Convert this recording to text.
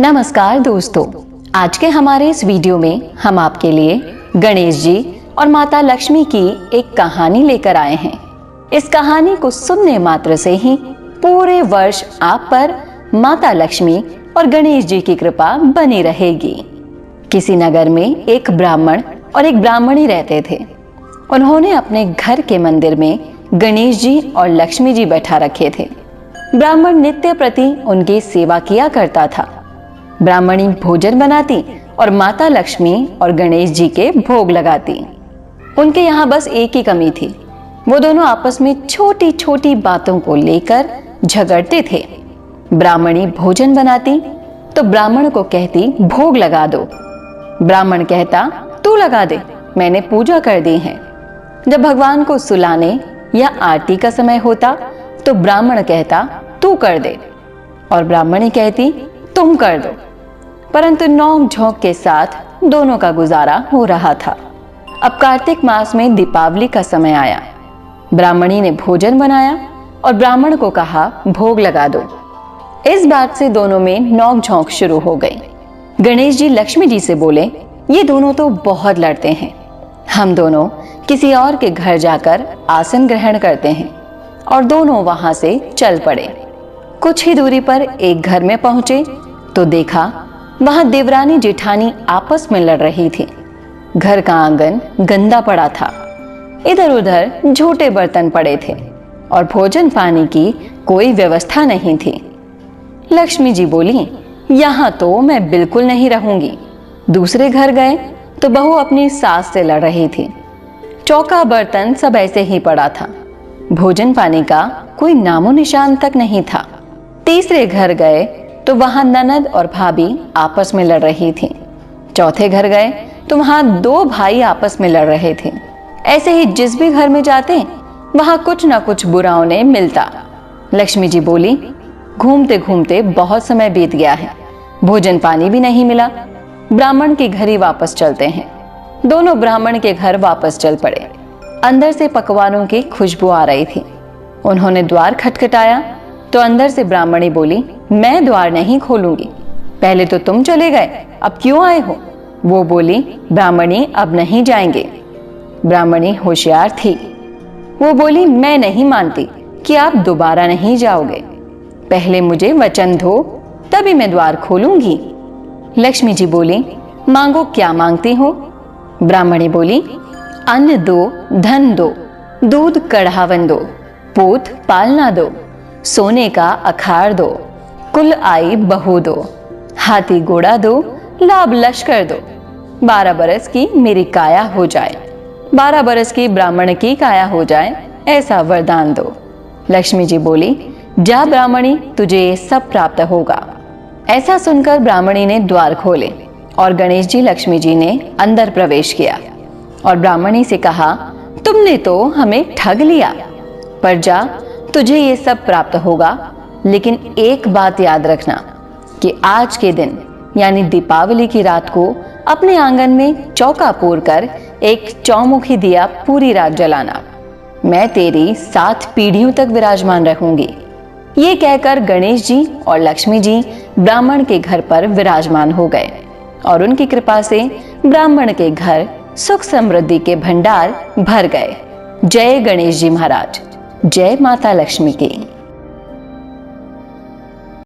नमस्कार दोस्तों, आज के हमारे इस वीडियो में हम आपके लिए गणेश जी और माता लक्ष्मी की एक कहानी लेकर आए हैं। इस कहानी को सुनने मात्र से ही पूरे वर्ष आप पर माता लक्ष्मी और गणेश जी की कृपा बनी रहेगी। किसी नगर में एक ब्राह्मण और एक ब्राह्मणी रहते थे। उन्होंने अपने घर के मंदिर में गणेश जी और लक्ष्मी जी बैठा रखे थे। ब्राह्मण नित्य प्रति उनकी सेवा किया करता था। ब्राह्मणी भोजन बनाती और माता लक्ष्मी और गणेश जी के भोग लगाती। उनके यहाँ बस एक ही कमी थी, वो दोनों आपस में छोटी छोटी बातों को लेकर झगड़ते थे। ब्राह्मणी भोजन बनाती तो ब्राह्मण को कहती भोग लगा दो। ब्राह्मण कहता तू लगा दे, मैंने पूजा कर दी है। जब भगवान को सुलाने या आरती का समय होता तो ब्राह्मण कहता तू कर दे और ब्राह्मणी कहती तुम कर दो। परंतु नोक झोंक के साथ दोनों का गुजारा हो रहा था। अब कार्तिक मास में दीपावली का समय आया। ब्राह्मणी ने भोजन बनाया और ब्राह्मण को कहा भोग लगा दो। इस बात से दोनों में नोक झोंक शुरू हो गई। गणेश जी लक्ष्मी जी से बोले, ये दोनों तो बहुत लड़ते हैं, हम दोनों किसी और के घर जाकर आसन ग्रहण करते हैं। और दोनों वहां से चल पड़े। कुछ ही दूरी पर एक घर में पहुंचे तो देखा वहां देवरानी जेठानी आपस में लड़ रही थी। घर का आंगन गंदा पड़ा था, इधर उधर झूठे बर्तन पड़े थे और भोजन पानी की कोई व्यवस्था नहीं थी। लक्ष्मी जी बोली, यहाँ तो मैं बिल्कुल नहीं रहूंगी। दूसरे घर गए तो बहू अपनी सास से लड़ रही थी। चौका बर्तन सब ऐसे ही पड़ा था, भोजन पानी का कोई नामो निशान तक नहीं था। तीसरे घर गए तो वहां ननद और भाभी आपस में लड़ रही थी। चौथे घर गए तो वहां दो भाई आपस में लड़ रहे थे। ऐसे ही जिस भी घर में जाते वहां कुछ ना कुछ बुरा उन्हें मिलता। लक्ष्मी जी बोली, घूमते घूमते बहुत समय बीत गया है, भोजन पानी भी नहीं मिला, ब्राह्मण के घर ही वापस चलते हैं। दोनों ब्राह्मण के घर वापस चल पड़े। अंदर से पकवानों की खुशबू आ रही थी। उन्होंने द्वार खटखटाया तो अंदर से ब्राह्मणी बोली, मैं द्वार नहीं खोलूंगी, पहले तो तुम चले गए, अब क्यों आए हो? वो बोली, ब्राह्मणी अब नहीं जाएंगे। ब्राह्मणी होशियार थी, वो बोली, मैं नहीं मानती कि आप दोबारा नहीं जाओगे, पहले मुझे वचन दो तभी मैं द्वार खोलूंगी। लक्ष्मी जी बोली, मांगो, क्या मांगती हो? ब्राह्मणी बोली, अन्न दो, धन दो, दूध कढ़ावन दो, पूत पालना दो, सोने का अखाड़ दो, कुल आई बहू दो, हाथी घोड़ा दो, लाभ लश्कर दो, 12 बरस की मेरी काया हो जाए, 12 बरस की ब्राह्मण की काया हो जाए, ऐसा वरदान दो। लक्ष्मी जी बोली, जा ब्राह्मणी, तुझे ये सब प्राप्त होगा। ऐसा सुनकर ब्राह्मणी ने द्वार खोले और गणेश जी लक्ष्मी जी ने अंदर प्रवेश किया और ब्राह्मणी से कहा, तुमने तो हमें ठग लिया, पर जा, तुझे ये सब प्राप्त होगा। लेकिन एक बात याद रखना कि आज के दिन यानी दीपावली की रात को अपने आंगन में चौका पूर कर एक चौमुखी दिया पूरी रात जलाना। मैं तेरी 7 पीढ़ियों तक विराजमान रहूंगी। ये कहकर गणेश जी और लक्ष्मी जी ब्राह्मण के घर पर विराजमान हो गए और उनकी कृपा से ब्राह्मण के घर सुख समृद्धि के भंडार भर गए। जय गणेश जी महाराज, जय माता लक्ष्मी की।